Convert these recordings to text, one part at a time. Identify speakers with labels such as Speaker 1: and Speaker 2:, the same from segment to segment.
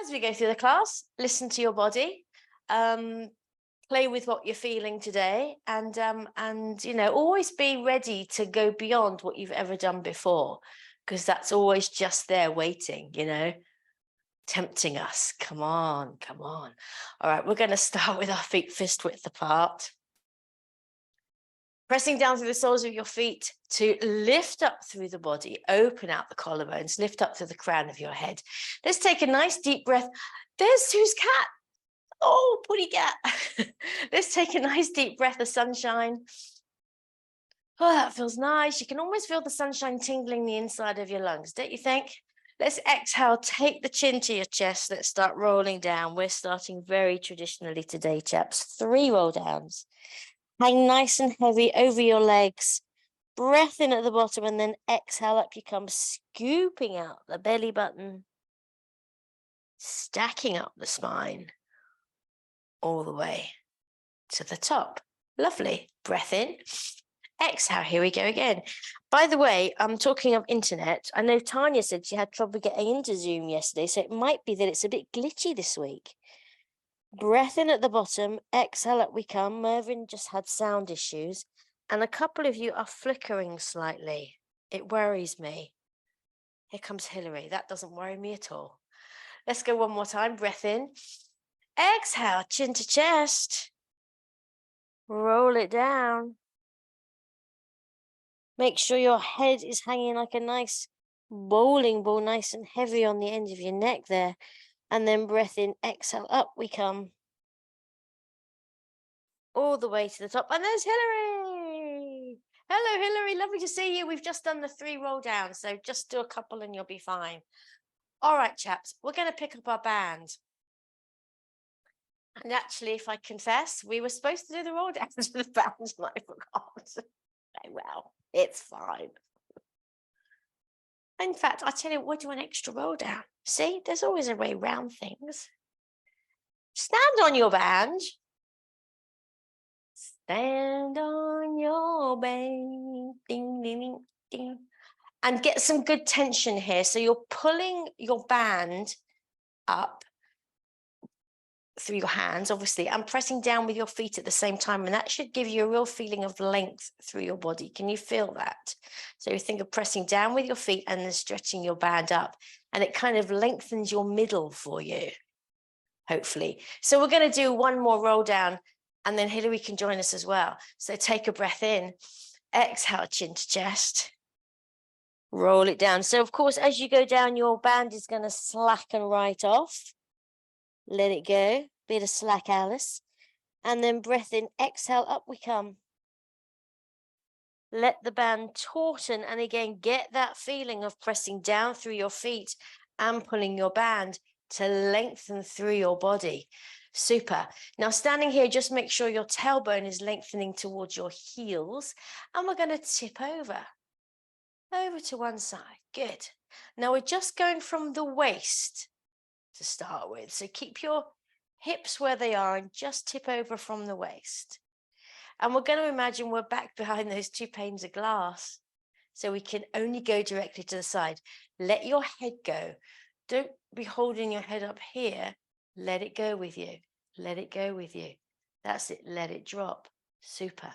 Speaker 1: As we go through the class, listen to your body, play with what you're feeling today, and always be ready to go beyond what you've ever done before, because that's always just there waiting, tempting us. Come on, come on. All right, we're going to start with our feet fist width apart. Pressing down through the soles of your feet to lift up through the body, open out the collarbones, lift up to the crown of your head. Let's take a nice deep breath. There's Sue's cat. Oh, putty cat. Let's take a nice deep breath of sunshine. Oh, that feels nice. You can almost feel the sunshine tingling the inside of your lungs, don't you think? Let's exhale, take the chin to your chest. Let's start rolling down. We're starting very traditionally today, chaps. 3 roll downs. Hang nice and heavy over your legs. Breath in at the bottom and then exhale, up you come, scooping out the belly button, stacking up the spine all the way to the top. Lovely. Breath in. Exhale. Here we go again. By the way, I'm talking of internet. I know Tanya said she had trouble getting into Zoom yesterday, so it might be that it's a bit glitchy this week. Breath in at the bottom, exhale, up we come. Mervyn just had sound issues, and a couple of you are flickering slightly. It worries me. Here comes Hillary. That doesn't worry me at all. Let's go one more time. Breath in. Exhale, chin to chest. Roll it down. Make sure your head is hanging like a nice bowling ball, nice and heavy on the end of your neck there. And then breath in, exhale, up we come. All the way to the top. And there's Hillary. Hello, Hillary. Lovely to see you. We've just done the 3 roll down. So just do a couple and you'll be fine. All right, chaps, we're going to pick up our band. And actually, if I confess, we were supposed to do the roll downs with the band and I forgot. Oh, well, it's fine. In fact, I tell you, we'll do an extra roll down. See, there's always a way around things. Stand on your band. Stand on your band. Ding, ding, ding, ding. And get some good tension here. So you're pulling your band up through your hands, obviously, and pressing down with your feet at the same time. And that should give you a real feeling of length through your body. Can you feel that? So you think of pressing down with your feet and then stretching your band up, and it kind of lengthens your middle for you, hopefully. So we're going to do one more roll down, and then Hillary can join us as well. So take a breath in, exhale, chin to chest, roll it down. So of course, as you go down, your band is going to slacken right off. Let it go, bit of slack, Alice. And then breath in, exhale, up we come. Let the band tauten, and again, get that feeling of pressing down through your feet and pulling your band to lengthen through your body. Super. Now, standing here, just make sure your tailbone is lengthening towards your heels, and we're going to tip over to one side. Good. Now, we're just going from the waist to start with. So keep your hips where they are and just tip over from the waist. And we're going to imagine we're back behind those 2 panes of glass. So we can only go directly to the side. Let your head go. Don't be holding your head up here. Let it go with you. Let it go with you. That's it. Let it drop. Super.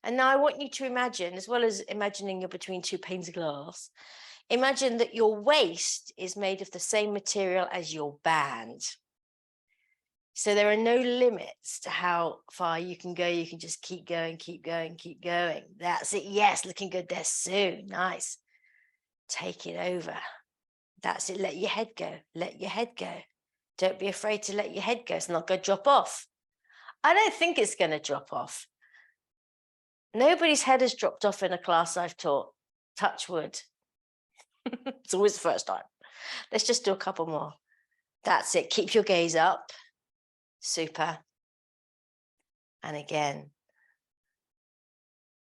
Speaker 1: And now I want you to imagine, as well as imagining you're between 2 panes of glass, imagine that your waist is made of the same material as your band. So there are no limits to how far you can go. You can just keep going, keep going, keep going. That's it. Yes, looking good there, Sue. Nice. Take it over. That's it. Let your head go. Let your head go. Don't be afraid to let your head go. It's not going to drop off. I don't think it's going to drop off. Nobody's head has dropped off in a class I've taught. Touch wood. It's always the first time. Let's just do a couple more. That's it. Keep your gaze up. Super. And again,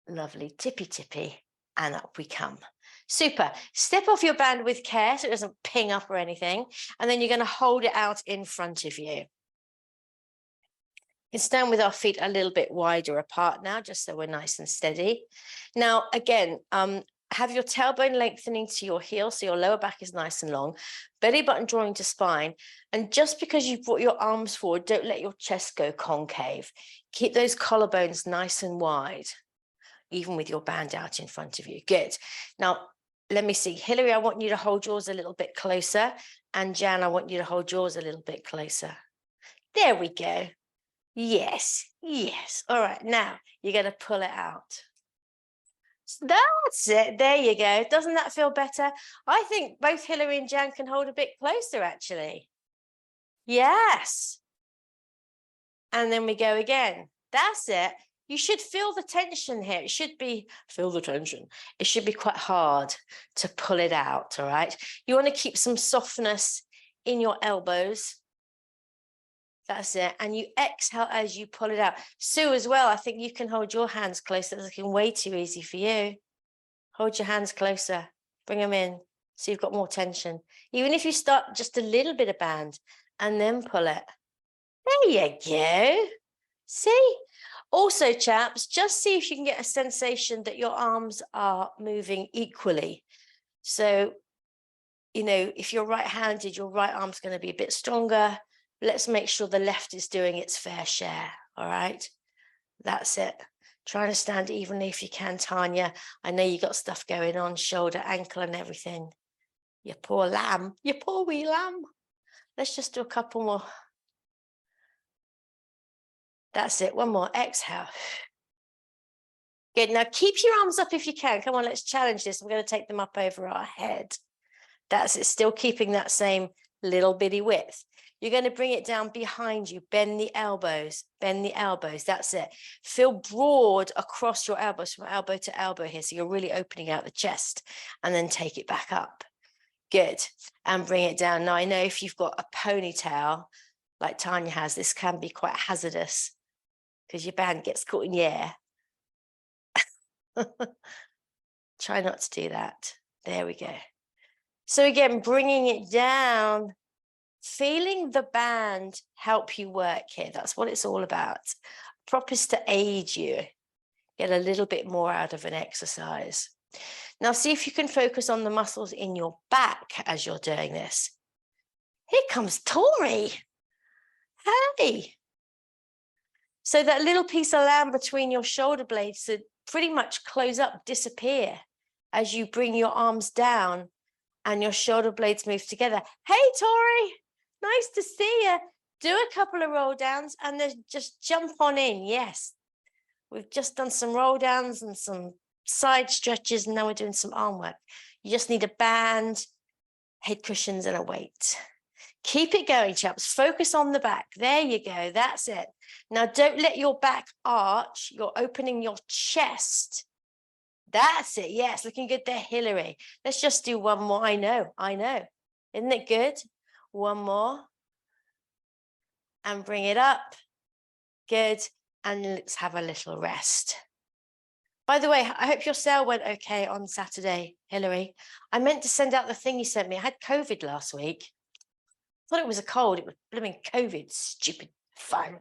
Speaker 1: lovely tippy tippy, and up we come. Super. Step off your band with care so it doesn't ping up or anything. And then you're going to hold it out in front of you. You can stand with our feet a little bit wider apart now, just so we're nice and steady. Now, again, have your tailbone lengthening to your heel, so your lower back is nice and long, belly button drawing to spine. And just because you've brought your arms forward, don't let your chest go concave. Keep those collarbones nice and wide, even with your band out in front of you. Good. Now, let me see. Hillary, I want you to hold yours a little bit closer. And Jan, I want you to hold yours a little bit closer. There we go. Yes, yes. All right, now you're going to pull it out. That's it. There you go. Doesn't that feel better? I think both Hillary and Jan can hold a bit closer, actually. Yes. And then we go again. That's it. You should feel the tension here. It should be, feel the tension. It should be quite hard to pull it out, all right? You want to keep some softness in your elbows. That's it. And you exhale as you pull it out. Sue, as well, I think you can hold your hands closer. It's looking way too easy for you. Hold your hands closer. Bring them in so you've got more tension. Even if you start just a little bit of band and then pull it. There you go. See? Also, chaps, just see if you can get a sensation that your arms are moving equally. So, you know, if you're right-handed, your right arm's going to be a bit stronger. Let's make sure the left is doing its fair share, all right? That's it. Try to stand evenly if you can, Tanya. I know you got stuff going on, shoulder, ankle, and everything. You poor lamb. You poor wee lamb. Let's just do a couple more. That's it. One more. Exhale. Good. Now keep your arms up if you can. Come on, let's challenge this. We're going to take them up over our head. That's it. Still keeping that same little bitty width. You're going to bring it down behind you. Bend the elbows. Bend the elbows. That's it. Feel broad across your elbows from elbow to elbow here. So you're really opening out the chest, and then take it back up. Good. And bring it down. Now, I know if you've got a ponytail like Tanya has, this can be quite hazardous because your band gets caught in the air. Try not to do that. There we go. So again, bringing it down, feeling the band help you work here. That's what it's all about. Prop is to aid you, get a little bit more out of an exercise. Now see if you can focus on the muscles in your back as you're doing this. Here comes Tori. Hey. So that little piece of lamb between your shoulder blades to pretty much close up, disappear as you bring your arms down and your shoulder blades move together. Hey, Tori, nice to see you. Do a couple of roll downs and then just jump on in. Yes, we've just done some roll downs and some side stretches, and now we're doing some arm work. You just need a band, head cushions, and a weight. Keep it going, chaps. Focus on the back. There you go. That's it. Now, don't let your back arch. You're opening your chest. That's it. Yes, looking good there, Hillary. Let's just do one more. I know. Isn't it good? One more. And bring it up. Good. And let's have a little rest. By the way, I hope your sale went okay on Saturday, Hillary. I meant to send out the thing you sent me. I had COVID last week. I thought it was a cold. It was blooming COVID. Stupid phone.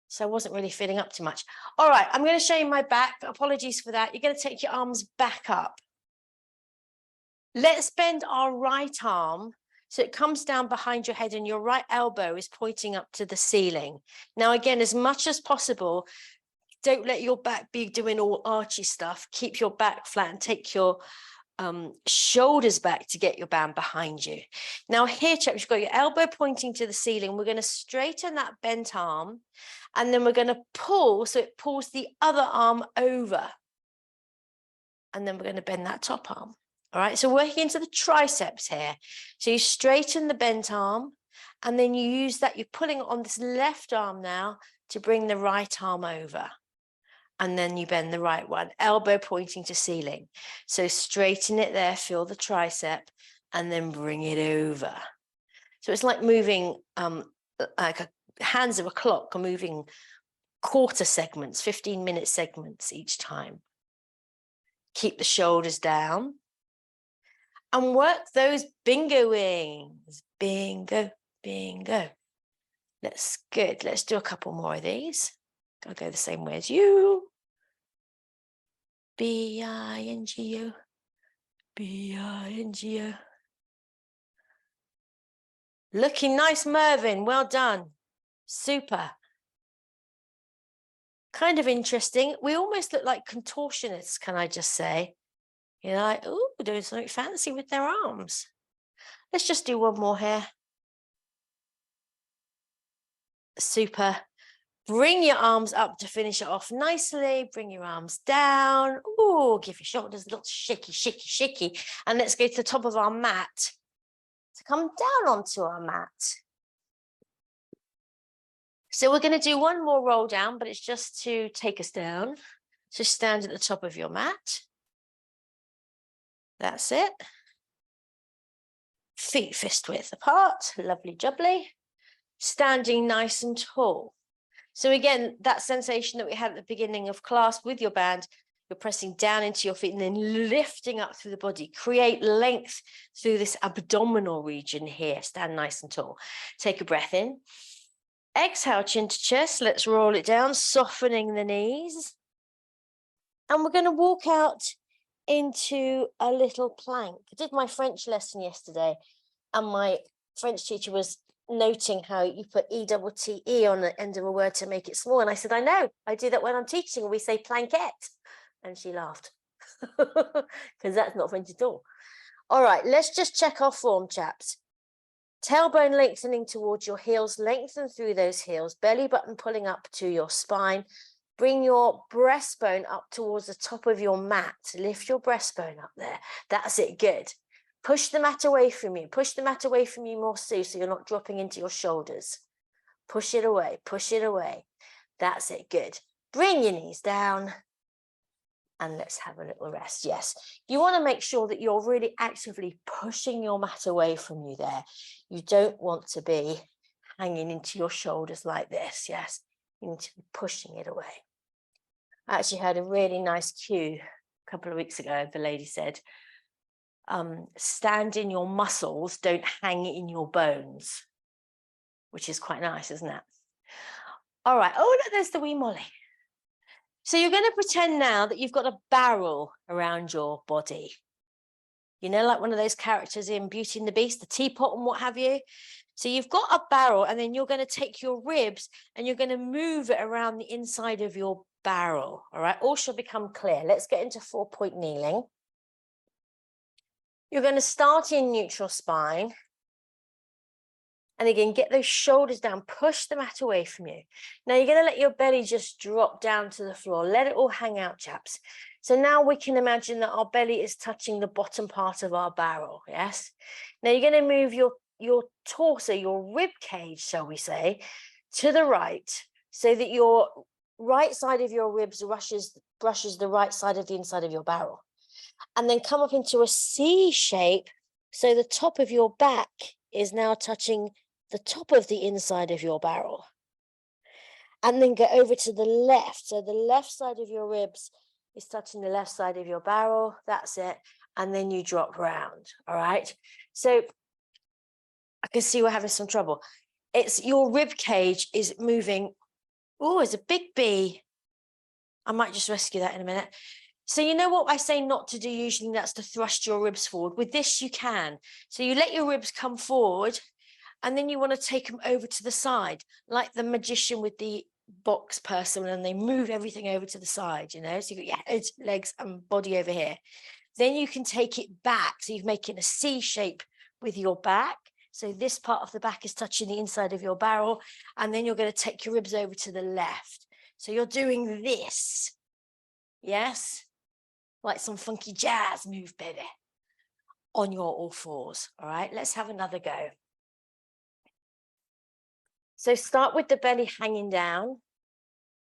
Speaker 1: So I wasn't really feeling up too much. All right, I'm going to show you my back. Apologies for that. You're going to take your arms back up. Let's bend our right arm so it comes down behind your head and your right elbow is pointing up to the ceiling. Now, again, as much as possible, don't let your back be doing all archy stuff. Keep your back flat and take your shoulders back to get your band behind you. Now here, chaps, you've got your elbow pointing to the ceiling. We're going to straighten that bent arm, and then we're going to pull so it pulls the other arm over. And then we're going to bend that top arm. All right, so working into the triceps here. So you straighten the bent arm, and then you use that, you're pulling on this left arm now to bring the right arm over. And then you bend the right one, elbow pointing to ceiling. So straighten it there, feel the tricep, and then bring it over. So it's like moving like hands of a clock are moving quarter segments, 15-minute segments each time. Keep the shoulders down and work those bingo wings. Bingo, bingo. That's good. Let's do a couple more of these. I'll go the same way as you. B-I-N-G-O. B-I-N-G-O. Looking nice, Mervyn. Well done. Super. Kind of interesting. We almost look like contortionists, can I just say? You're like, ooh, doing something fancy with their arms. Let's just do one more here. Super. Bring your arms up to finish it off nicely. Bring your arms down. Ooh, give your shoulders a little shaky, shaky, shaky. And let's go to the top of our mat. To come down onto our mat. So we're going to do one more roll down, but it's just to take us down. So stand at the top of your mat. That's it. Feet fist width apart. Lovely jubbly. Standing nice and tall. So again, that sensation that we had at the beginning of class with your band, you're pressing down into your feet and then lifting up through the body. Create length through this abdominal region here. Stand nice and tall. Take a breath in. Exhale, chin to chest. Let's roll it down, softening the knees. And we're going to walk out into a little plank. I did my French lesson yesterday, and my French teacher was noting how you put E-double-T-E on the end of a word to make it small. And I said, I know, I do that when I'm teaching. We say planquette. And she laughed because that's not French at all. All right, let's just check our form, chaps. Tailbone lengthening towards your heels, lengthen through those heels, belly button pulling up to your spine. Bring your breastbone up towards the top of your mat. Lift your breastbone up there. That's it, good. Push the mat away from you. Push the mat away from you more, Sue, so you're not dropping into your shoulders. Push it away, push it away. That's it, good. Bring your knees down. And let's have a little rest. Yes, you want to make sure that you're really actively pushing your mat away from you there. You don't want to be hanging into your shoulders like this. Yes, you need to be pushing it away. I actually heard a really nice cue a couple of weeks ago. The lady said, stand in your muscles, don't hang in your bones, which is quite nice, isn't it? All right. Oh, look, there's the wee Molly. So you're going to pretend now that you've got a barrel around your body. You know, like one of those characters in Beauty and the Beast, the teapot and what have you. So you've got a barrel, and then you're going to take your ribs and you're going to move it around the inside of your barrel. All right, all shall become clear. Let's get into 4-point kneeling. You're going to start in neutral spine. And again, get those shoulders down, push the mat away from you. Now you're going to let your belly just drop down to the floor. Let it all hang out, chaps. So now we can imagine that our belly is touching the bottom part of our barrel, yes? Now you're going to move your torso, your rib cage, shall we say, to the right, so that your right side of your ribs brushes the right side of the inside of your barrel. And then come up into a C shape, so the top of your back is now touching the top of the inside of your barrel. And then go over to the left. So the left side of your ribs is touching the left side of your barrel. That's it. And then you drop round. All right. So I can see we're having some trouble. It's your rib cage is moving. Oh, it's a big B. I might just rescue that in a minute. So you know what I say not to do usually? That's to thrust your ribs forward. With this, you can. So you let your ribs come forward, and then you want to take them over to the side, like the magician with the box person, and they move everything over to the side, you know? So you've got your head, legs, and body over here. Then you can take it back. So you're making a C shape with your back. So this part of the back is touching the inside of your barrel, and then you're going to take your ribs over to the left. So you're doing this. Yes? Like some funky jazz move, baby, on your all fours. All right, let's have another go. So start with the belly hanging down,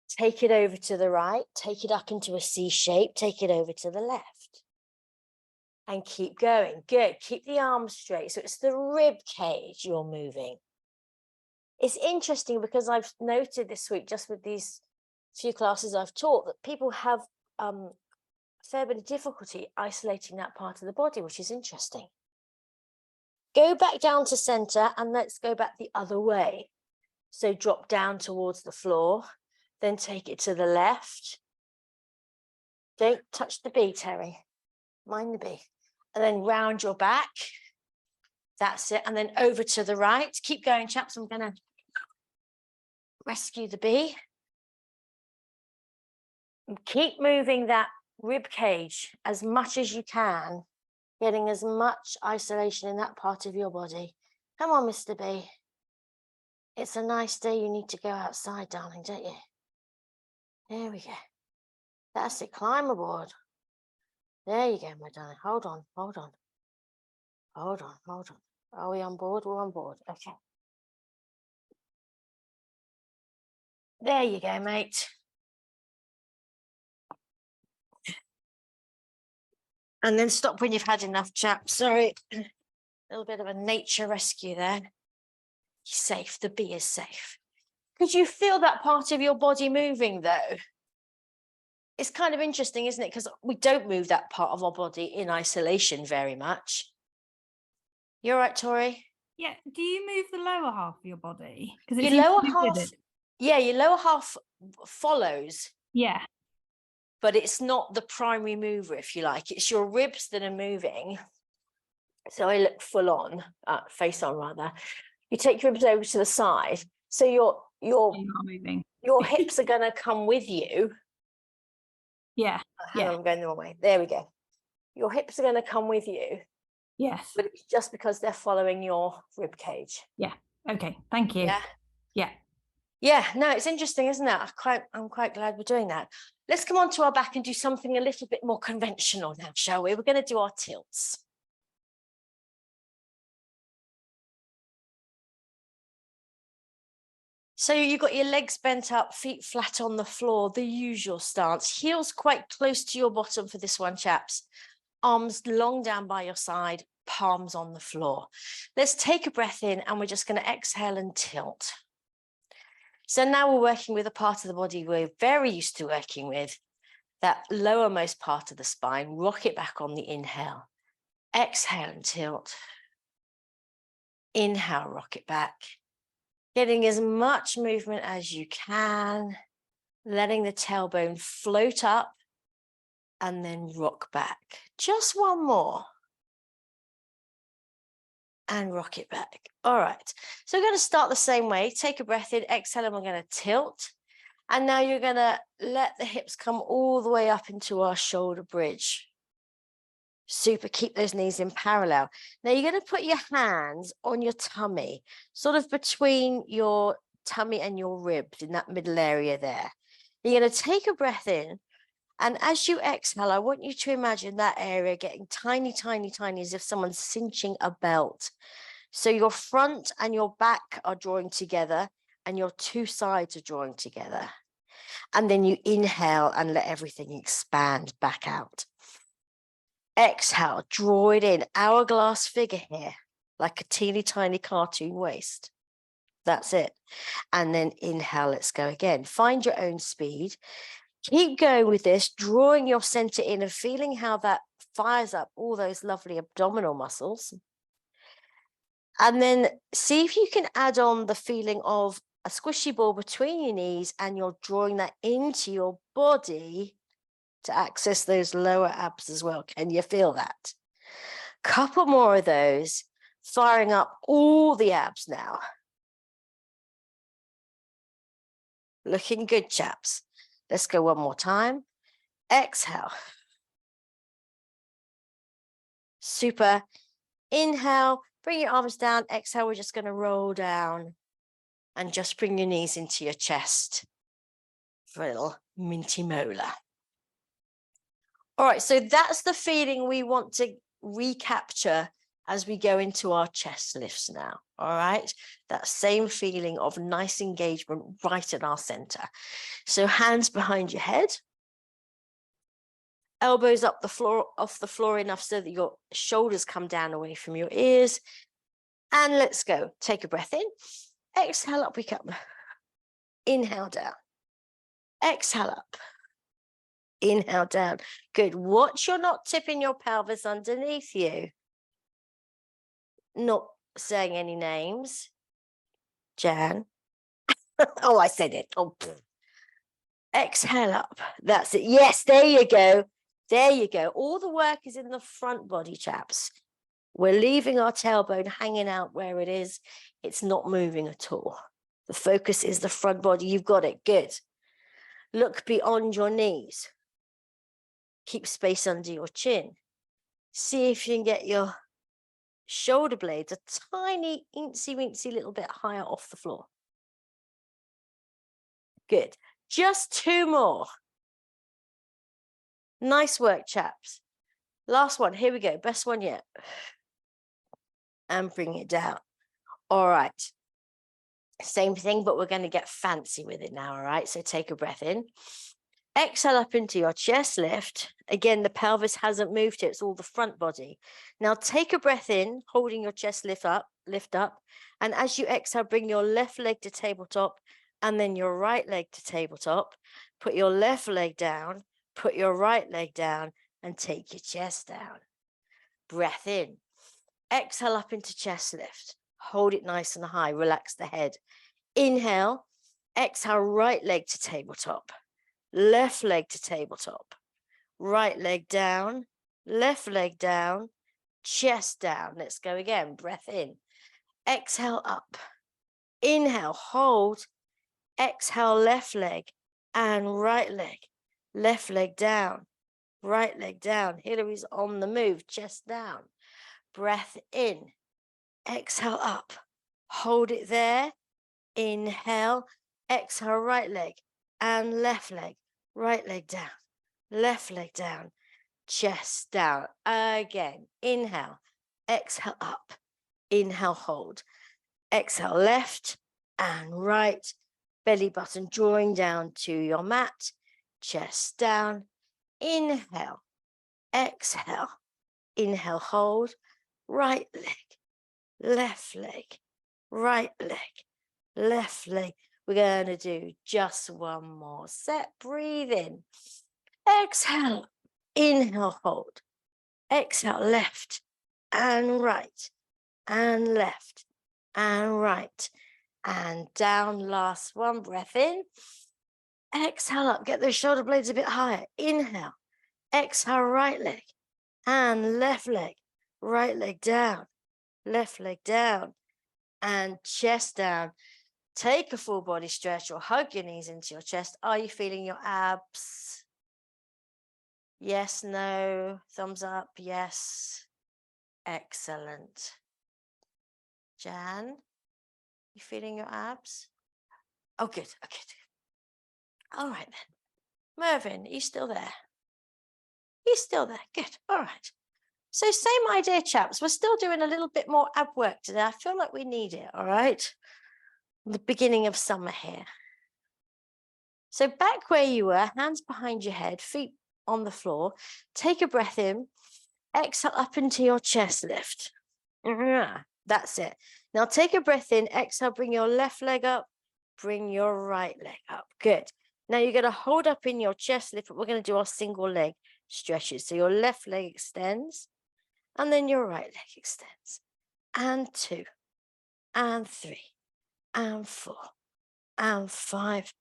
Speaker 1: take it over to the right, take it up into a C shape, take it over to the left, and keep going. Good, keep the arms straight. So it's the rib cage you're moving. It's interesting because I've noted this week, just with these few classes I've taught, that people have fair bit of difficulty isolating that part of the body, which is interesting. Go back down to center, and let's go back the other way. So drop down towards the floor, then take it to the left, Don't touch the bee, Terry. Mind the bee. And then round your back. That's it. And then over to the right. Keep going, chaps. I'm going to rescue the bee. And keep moving that rib cage as much as you can, getting as much isolation in that part of your body. Come on, Mr. Bee. It's a nice day. You need to go outside, darling, don't you? There we go. That's it. Climb aboard. There you go, my darling. Hold on, hold on. Hold on, hold on. Are we on board? We're on board. Okay. There you go, mate. And then stop when you've had enough, chap. Sorry. A little bit of a nature rescue there. He's safe. The bee is safe. Could you feel that part of your body moving, though? It's kind of interesting, isn't it? Because we don't move that part of our body in isolation very much. You're right, Tori?
Speaker 2: Yeah. Do you move the lower half of your body? Because
Speaker 1: your lower half, yeah, your lower half follows.
Speaker 2: Yeah.
Speaker 1: But it's not the primary mover, if you like. It's your ribs that are moving. So I look full on, face on rather. You take your ribs over to the side. So your
Speaker 2: moving.
Speaker 1: Your hips are going to come with you.
Speaker 2: Yeah.
Speaker 1: Hang on, I'm going the wrong way. There we go. Your hips are going to come with you.
Speaker 2: Yes.
Speaker 1: But it's just because they're following your rib cage.
Speaker 2: Yeah. Okay. Thank you.
Speaker 1: Yeah.
Speaker 2: Yeah.
Speaker 1: Yeah. No, it's interesting, isn't it? I'm quite glad we're doing that. Let's come on to our back and do something a little bit more conventional now, shall we? We're going to do our tilts. So you've got your legs bent up, feet flat on the floor, the usual stance. Heels quite close to your bottom for this one, chaps. Arms long down by your side, palms on the floor. Let's take a breath in and we're just going to exhale and tilt. So now we're working with a part of the body we're very used to working with, that lowermost part of the spine. Rock it back on the inhale. Exhale and tilt. Inhale, rock it back. Getting as much movement as you can, letting the tailbone float up and then rock back. Just one more. And rock it back. All right. So we're going to start the same way. Take a breath in, exhale, and we're going to tilt. And now you're going to let the hips come all the way up into our shoulder bridge. Super. Keep those knees in parallel. Now you're going to put your hands on your tummy, sort of between your tummy and your ribs in that middle area there. You're going to take a breath in. And as you exhale, I want you to imagine that area getting tiny, tiny, tiny, as if someone's cinching a belt. So your front and your back are drawing together and your two sides are drawing together. And then you inhale and let everything expand back out. Exhale, draw it in, hourglass figure here, like a teeny tiny cartoon waist. That's it. And then inhale, let's go again. Find your own speed. Keep going with this, drawing your center in and feeling how that fires up all those lovely abdominal muscles. And then see if you can add on the feeling of a squishy ball between your knees and you're drawing that into your body to access those lower abs as well. Can you feel that? Couple more of those, firing up all the abs now. Looking good, chaps. Let's go one more time. Exhale. Super. Inhale, bring your arms down. Exhale, we're just going to roll down and just bring your knees into your chest for a little minty molar. All right, so that's the feeling we want to recapture as we go into our chest lifts now. All right, that same feeling of nice engagement right at our center. So hands behind your head, elbows up the floor, off the floor enough so that your shoulders come down away from your ears. And let's go. Take a breath in. Exhale, up we come. Inhale down. Exhale up. Inhale down. Good. Watch you're not tipping your pelvis underneath you. Not saying any names. Jan. Oh, I said it. Oh, Exhale up. That's it. Yes, there you go. There you go. All the work is in the front body, chaps. We're leaving our tailbone hanging out where it is. It's not moving at all. The focus is the front body. You've got it. Good. Look beyond your knees. Keep space under your chin. See if you can get your shoulder blades a tiny, eensy little bit higher off the floor. Good. Just 2 more. Nice work, chaps. Last one. Here we go. Best one yet. And bring it down. All right. Same thing, but we're going to get fancy with it now. All right. So take a breath in. Exhale up into your chest lift. Again, the pelvis hasn't moved here. It's all the front body. Now take a breath in, holding your chest lift up. And as you exhale, bring your left leg to tabletop and then your right leg to tabletop. Put your left leg down, put your right leg down and take your chest down. Breath in. Exhale up into chest lift. Hold it nice and high. Relax the head. Inhale. Exhale, right leg to tabletop. Left leg to tabletop, right leg down, left leg down, chest down. Let's go again. Breath in. Exhale up. Inhale, hold. Exhale, left leg and right leg. Left leg down, right leg down. Hillary's on the move, chest down. Breath in. Exhale up. Hold it there. Inhale. Exhale, right leg and left leg. Right leg down, left leg down, chest down. Again, inhale, exhale up, inhale, hold. Exhale, left and right, belly button drawing down to your mat, chest down. Inhale, exhale, inhale, hold. Right leg, left leg, right leg, left leg. We're going to do just one more set. Breathe in. Exhale. Inhale, hold. Exhale, left and right and left and right and down. Last one. Breath in. Exhale up. Get those shoulder blades a bit higher. Inhale. Exhale, right leg and left leg. Right leg down. Left leg down and chest down. Take a full body stretch or hug your knees into your chest. Are you feeling your abs? Yes, no, thumbs up, yes. Excellent. Jan, you feeling your abs? Oh, good, okay. All right then. Mervyn, are you still there? He's still there, good, all right. So same idea, chaps. We're still doing a little bit more ab work today. I feel like we need it, all right? The beginning of summer here. So back where you were, hands behind your head, feet on the floor. Take a breath in. Exhale up into your chest lift. That's it. Now take a breath in. Exhale, bring your left leg up. Bring your right leg up. Good. Now you're going to hold up in your chest lift, but we're going to do our single leg stretches. So your left leg extends, and then your right leg extends. And 2, and 3, and 4, and 5,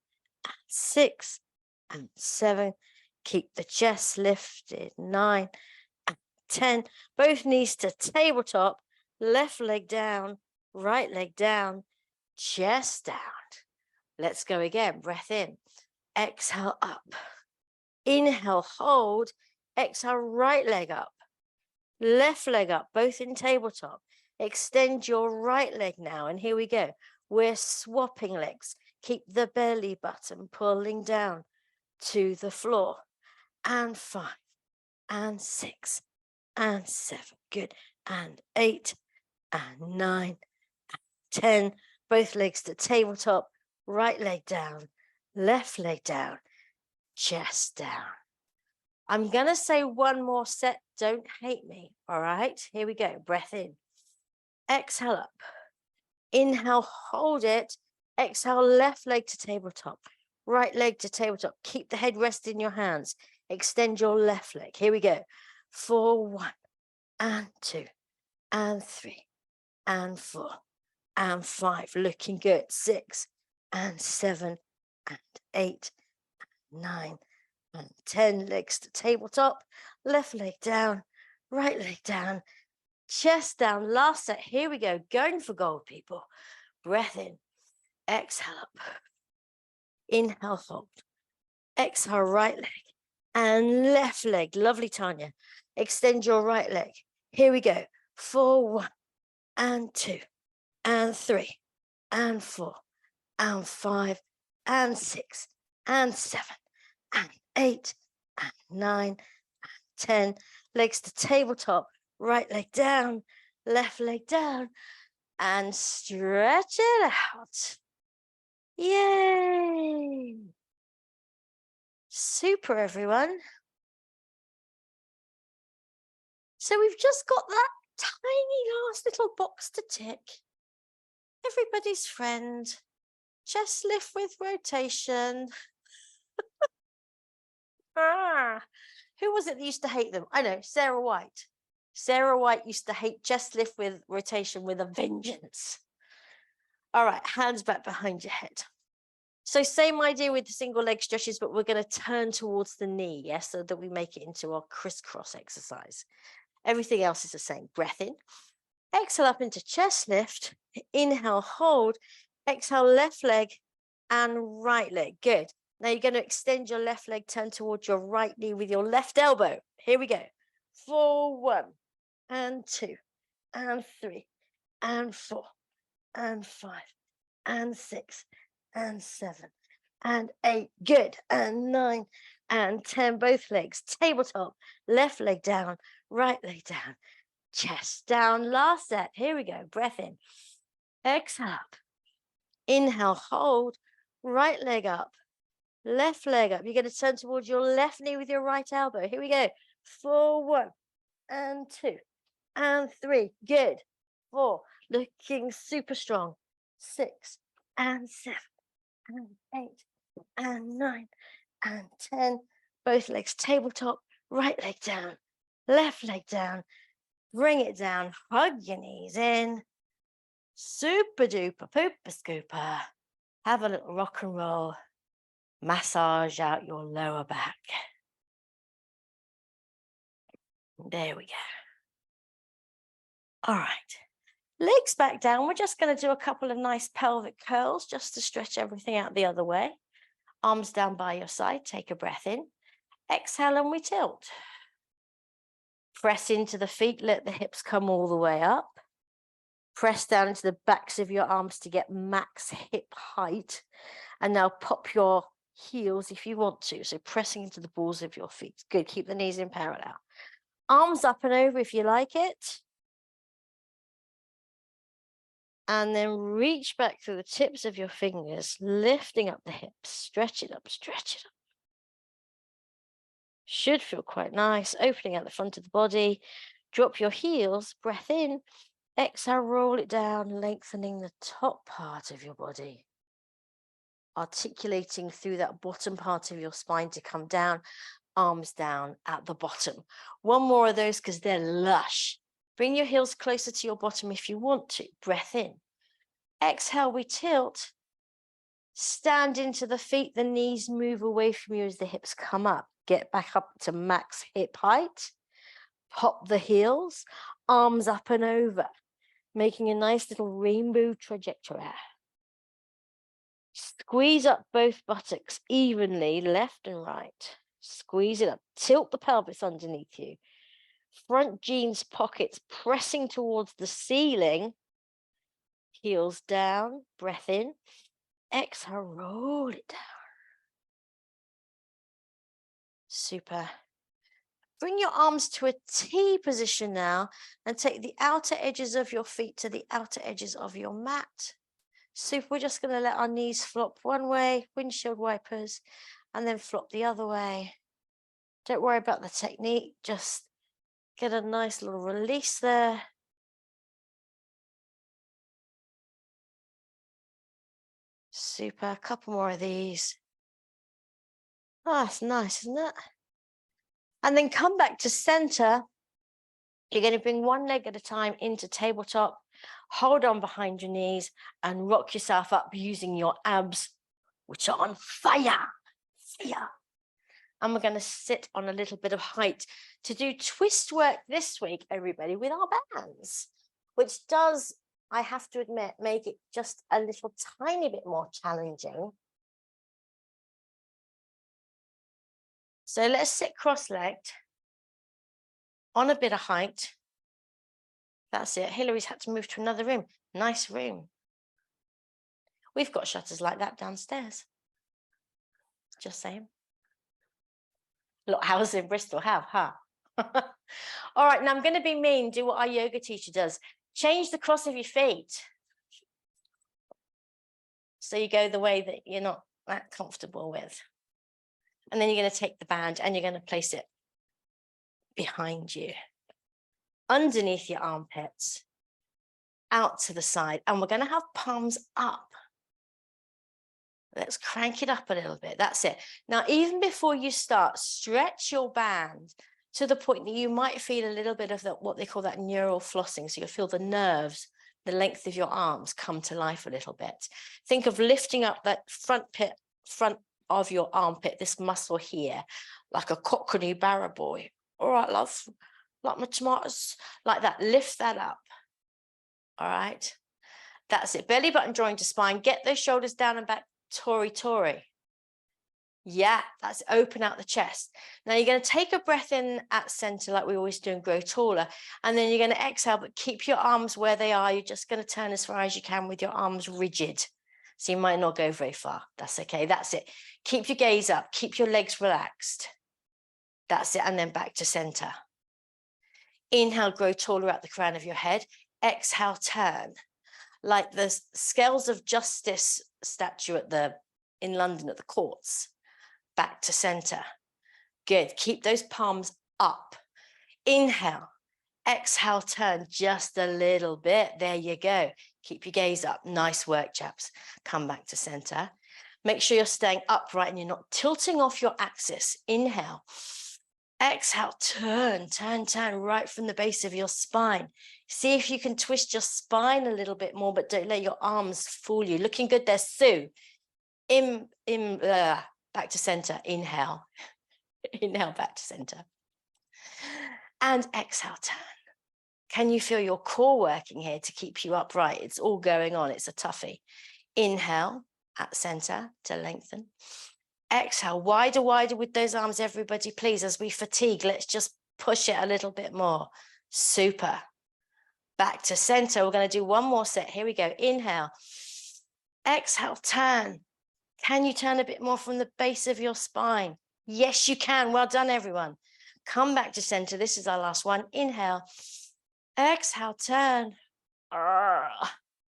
Speaker 1: and 6, and 7. Keep the chest lifted. 9, and 10. Both knees to tabletop. Left leg down, right leg down, chest down. Let's go again. Breath in. Exhale up. Inhale, hold. Exhale, right leg up. Left leg up, both in tabletop. Extend your right leg now. And here we go. We're swapping legs. Keep the belly button pulling down to the floor. And 5, and 6, and 7. Good. And 8, and 9, and 10. Both legs to tabletop. Right leg down, left leg down, chest down. I'm going to say one more set. Don't hate me. All right. Here we go. Breath in. Exhale up. Inhale, hold it. Exhale, left leg to tabletop. Right leg to tabletop. Keep the head rested in your hands. Extend your left leg. Here we go. 4, 1, and 2, and 3, and 4, and 5. Looking good. 6, and 7, and 8, 9, and 10. Legs to tabletop. Left leg down, right leg down, chest down. Last set. Here we go. Going for gold, people. Breath in. Exhale up. Inhale, hold. Exhale, right leg and left leg. Lovely, Tanya. Extend your right leg. Here we go. 4, 1, and 2, and 3, and 4, and 5, and 6, and 7, and 8, and 9, and 10. Legs to tabletop. Right leg down, left leg down, and stretch it out. Yay! Super, everyone. So we've just got that tiny last little box to tick. Everybody's friend. Chest lift with rotation. Who was it that used to hate them? I know, Sarah White. Sarah White used to hate chest lift with rotation with a vengeance. All right, hands back behind your head. So same idea with the single leg stretches, but we're going to turn towards the knee, yes, so that we make it into our crisscross exercise. Everything else is the same. Breath in. Exhale up into chest lift. Inhale, hold. Exhale, left leg and right leg. Good. Now you're going to extend your left leg, turn towards your right knee with your left elbow. Here we go. 4, 1, and 2, and 3, and 4, and 5, and 6, and 7, and 8. Good. And 9, and 10. Both legs. Tabletop. Left leg down, right leg down. Chest down. Last set. Here we go. Breath in. Exhale up. Inhale, hold. Right leg up. Left leg up. You're going to turn towards your left knee with your right elbow. Here we go. 4, 1, and 2, and 3. Good. 4. Looking super strong. 6, and 7, and 8, and 9, and 10. Both legs tabletop. Right leg down. Left leg down. Bring it down. Hug your knees in. Super duper pooper scooper. Have a little rock and roll. Massage out your lower back. There we go. All right. Legs back down. We're just going to do a couple of nice pelvic curls just to stretch everything out the other way. Arms down by your side. Take a breath in. Exhale and we tilt. Press into the feet. Let the hips come all the way up. Press down into the backs of your arms to get max hip height. And now pop your heels if you want to. So pressing into the balls of your feet. Good. Keep the knees in parallel. Arms up and over if you like it. And then reach back through the tips of your fingers, lifting up the hips. Stretch it up, stretch it up. Should feel quite nice. Opening out the front of the body. Drop your heels, breath in. Exhale, roll it down, lengthening the top part of your body. Articulating through that bottom part of your spine to come down, arms down at the bottom. One more of those because they're lush. Bring your heels closer to your bottom if you want to. Breath in. Exhale, we tilt. Stand into the feet. The knees move away from you as the hips come up. Get back up to max hip height. Pop the heels, arms up and over, making a nice little rainbow trajectory. Squeeze up both buttocks evenly, left and right. Squeeze it up. Tilt the pelvis underneath you. Front jeans pockets pressing towards the ceiling. Heels down, breath in. Exhale, roll it down. Super. Bring your arms to a T position now and take the outer edges of your feet to the outer edges of your mat. So we're just going to let our knees flop one way, windshield wipers, and then flop the other way. Don't worry about the technique, just get a nice little release there. Super, a couple more of these. Oh, that's nice, isn't it? And then come back to center. You're going to bring one leg at a time into tabletop. Hold on behind your knees and rock yourself up using your abs, which are on fire. Fire. And we're going to sit on a little bit of height to do twist work this week, everybody, with our bands, which does, I have to admit, make it just a little tiny bit more challenging. So let's sit cross-legged on a bit of height. That's it. Hillary's had to move to another room. Nice room. We've got shutters like that downstairs. Just saying. A lot of houses in Bristol have, huh? All right, now I'm going to be mean, do what our yoga teacher does. Change the cross of your feet. So you go the way that you're not that comfortable with. And then you're going to take the band and you're going to place it behind you, underneath your armpits, out to the side. And we're going to have palms up. Let's crank it up a little bit. That's it. Now, even before you start, stretch your band to the point that you might feel a little bit of that, what they call that neural flossing. So you'll feel the nerves, the length of your arms come to life a little bit. Think of lifting up that front of your armpit, this muscle here, like a cockney barra boy. All right, love, like my tomatoes, like that. Lift that up. All right. That's it. Belly button drawing to spine. Get those shoulders down and back. Tori, Tori. Yeah, that's open out the chest. Now you're going to take a breath in at center like we always do and grow taller. And then you're going to exhale, but keep your arms where they are. You're just going to turn as far as you can with your arms rigid. So you might not go very far. That's okay. That's it. Keep your gaze up. Keep your legs relaxed. That's it. And then back to center. Inhale, grow taller at the crown of your head. Exhale, turn. Like the Scales of Justice statue in London at the courts. Back to center. Good. Keep those palms up. Inhale. Exhale, turn just a little bit. There you go. Keep your gaze up. Nice work, chaps. Come back to center. Make sure you're staying upright and you're not tilting off your axis. Inhale. Exhale, turn right from the base of your spine. See if you can twist your spine a little bit more, but don't let your arms fool you. Looking good there, Sue. Back to center. Inhale. Inhale, back to center. And exhale, turn. Can you feel your core working here to keep you upright? It's all going on. It's a toughie. Inhale at center to lengthen. Exhale, wider with those arms, everybody, please. As we fatigue, let's just push it a little bit more. Super. Back to center. We're going to do one more set. Here we go. Inhale. Exhale, turn. Can you turn a bit more from the base of your spine? Yes, you can. Well done, everyone. Come back to center. This is our last one. Inhale. Exhale, turn.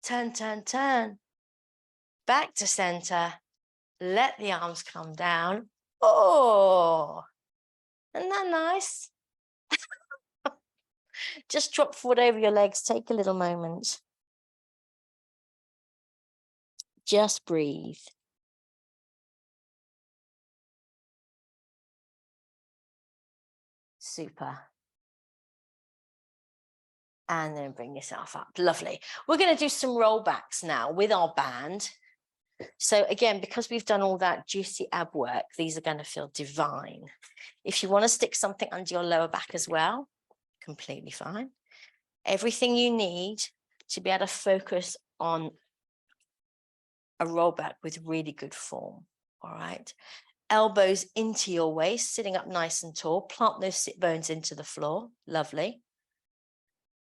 Speaker 1: Turn. Back to center. Let the arms come down. Oh, isn't that nice? Just drop forward over your legs. Take a little moment. Just breathe. Super. And then bring yourself up. Lovely. We're going to do some rollbacks now with our band. So again, because we've done all that juicy ab work, these are going to feel divine. If you want to stick something under your lower back as well, completely fine. Everything you need to be able to focus on a rollback with really good form. All right. Elbows into your waist, sitting up nice and tall. Plant those sit bones into the floor. Lovely.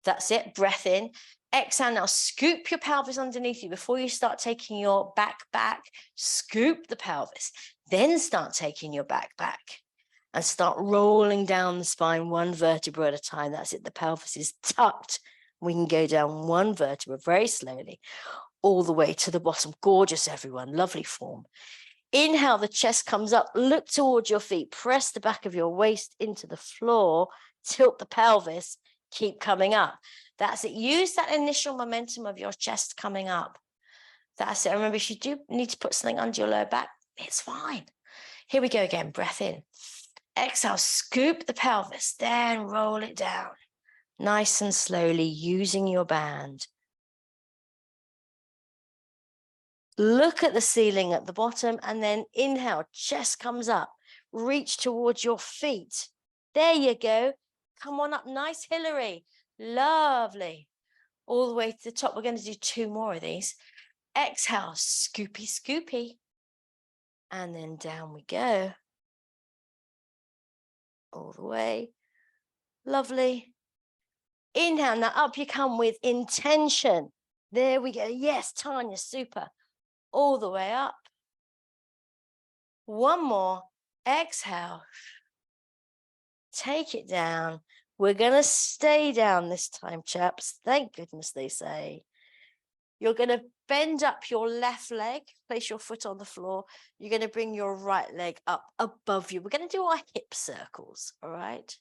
Speaker 1: That's it. Breath in. Exhale. Now scoop your pelvis underneath you. Before you start taking your back, scoop the pelvis. Then start taking your back and start rolling down the spine one vertebra at a time. That's it. The pelvis is tucked. We can go down one vertebra very slowly all the way to the bottom. Gorgeous, everyone. Lovely form. Inhale, the chest comes up. Look towards your feet. Press the back of your waist into the floor. Tilt the pelvis. Keep coming up. That's it. Use that initial momentum of your chest coming up. That's it. Remember, if you do need to put something under your lower back, it's fine. Here we go again. Breath in. Exhale, scoop the pelvis, then roll it down. Nice and slowly, using your band. Look at the ceiling at the bottom and then inhale, chest comes up. reach towards your feet. There you go. Come on up. Nice, Hillary. Lovely. All the way to the top. We're going to do 2 more of these. Exhale, scoopy, scoopy. And then down we go. All the way. Lovely. Inhale. Now up you come with intention. There we go. Yes, Tanya, super. All the way up. One more. Exhale. Take it down. We're going to stay down this time, chaps. Thank goodness they say. You're going to bend up your left leg, place your foot on the floor. You're going to bring your right leg up above you. We're going to do our hip circles, all right?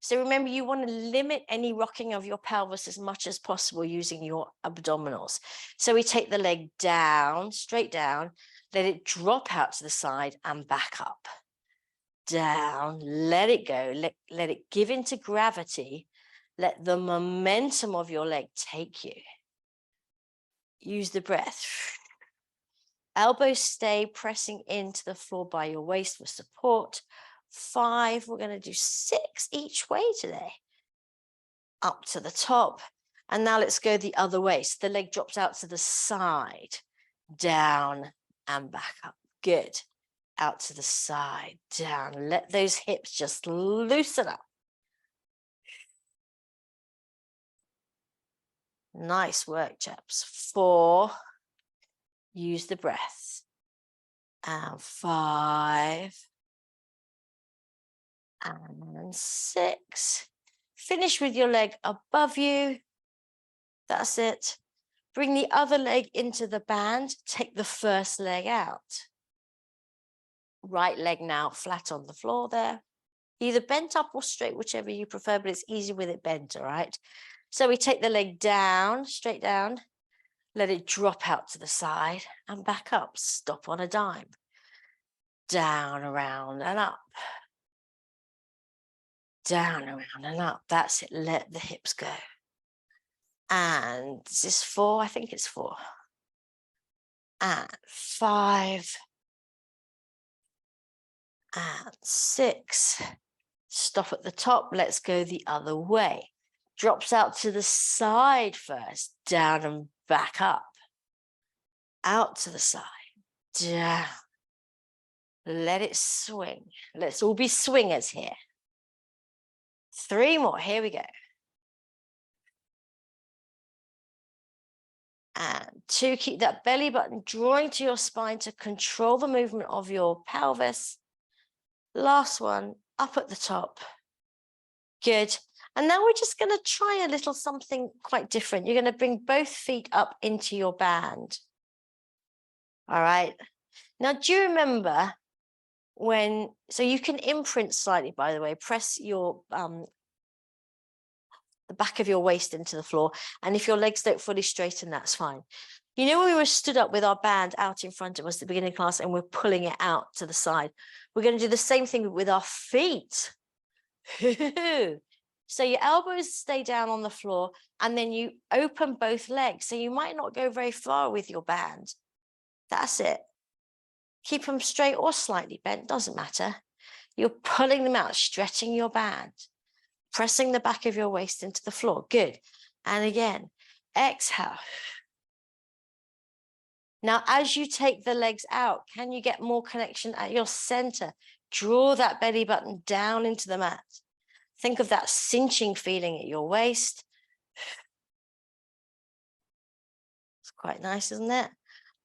Speaker 1: So remember, you want to limit any rocking of your pelvis as much as possible using your abdominals. So we take the leg down, straight down, let it drop out to the side and back up. Down, let it go, let it give into gravity. Let the momentum of your leg take you. Use the breath. Elbows stay pressing into the floor by your waist for support. 5, we're going to do 6 each way today. Up to the top. And now let's go the other way. So the leg drops out to the side, down and back up. Good. Out to the side, down. Let those hips just loosen up. Nice work, chaps. 4, use the breath. And 5. And 6. Finish with your leg above you. That's it. Bring the other leg into the band. Take the first leg out. Right leg now flat on the floor there. Either bent up or straight, whichever you prefer, but it's easy with it bent, all right? So we take the leg down, straight down, let it drop out to the side and back up. Stop on a dime. Down, around and up. Down, around and up. That's it. Let the hips go. And is this 4? I think it's 4. And 5. And 6. Stop at the top. Let's go the other way. Drops out to the side first. Down and back up. Out to the side. Down. Let it swing. Let's all be swingers here. 3 more. Here we go. And 2, keep that belly button drawing to your spine to control the movement of your pelvis. Last one, up at the top. Good. And now we're just going to try a little something quite different. You're going to bring both feet up into your band. All right. Now, do you remember when, so you can imprint slightly, by the way, press your, the back of your waist into the floor. And if your legs don't fully straighten, that's fine. You know, when we were stood up with our band out in front of us at the beginning of class and we're pulling it out to the side, we're going to do the same thing with our feet. So your elbows stay down on the floor and then you open both legs. So you might not go very far with your band. That's it. Keep them straight or slightly bent, doesn't matter. You're pulling them out, stretching your band, pressing the back of your waist into the floor. Good. And again, exhale. Now, as you take the legs out, can you get more connection at your center? Draw that belly button down into the mat. Think of that cinching feeling at your waist. It's quite nice, isn't it?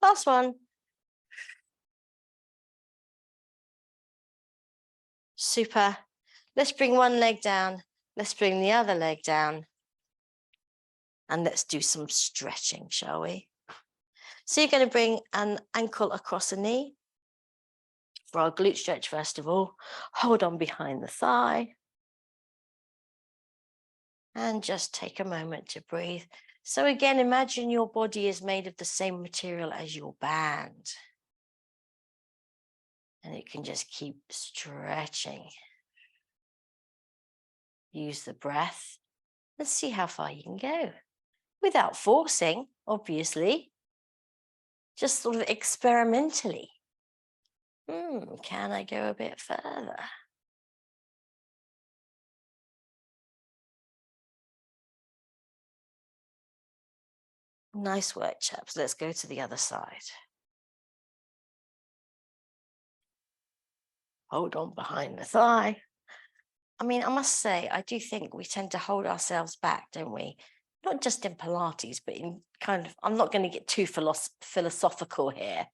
Speaker 1: Last one. Super. Let's bring one leg down. Let's bring the other leg down. And let's do some stretching, shall we? So you're going to bring an ankle across a knee. For our glute stretch, first of all, hold on behind the thigh. And just take a moment to breathe. So again, imagine your body is made of the same material as your band. And it can just keep stretching. Use the breath and see how far you can go. Without forcing, obviously. Just sort of experimentally. Can I go a bit further? Nice work, chaps. Let's go to the other side. Hold on behind the thigh. I mean, I must say, I do think we tend to hold ourselves back, don't we? Not just in Pilates, but in kind of, I'm not going to get too philosophical here,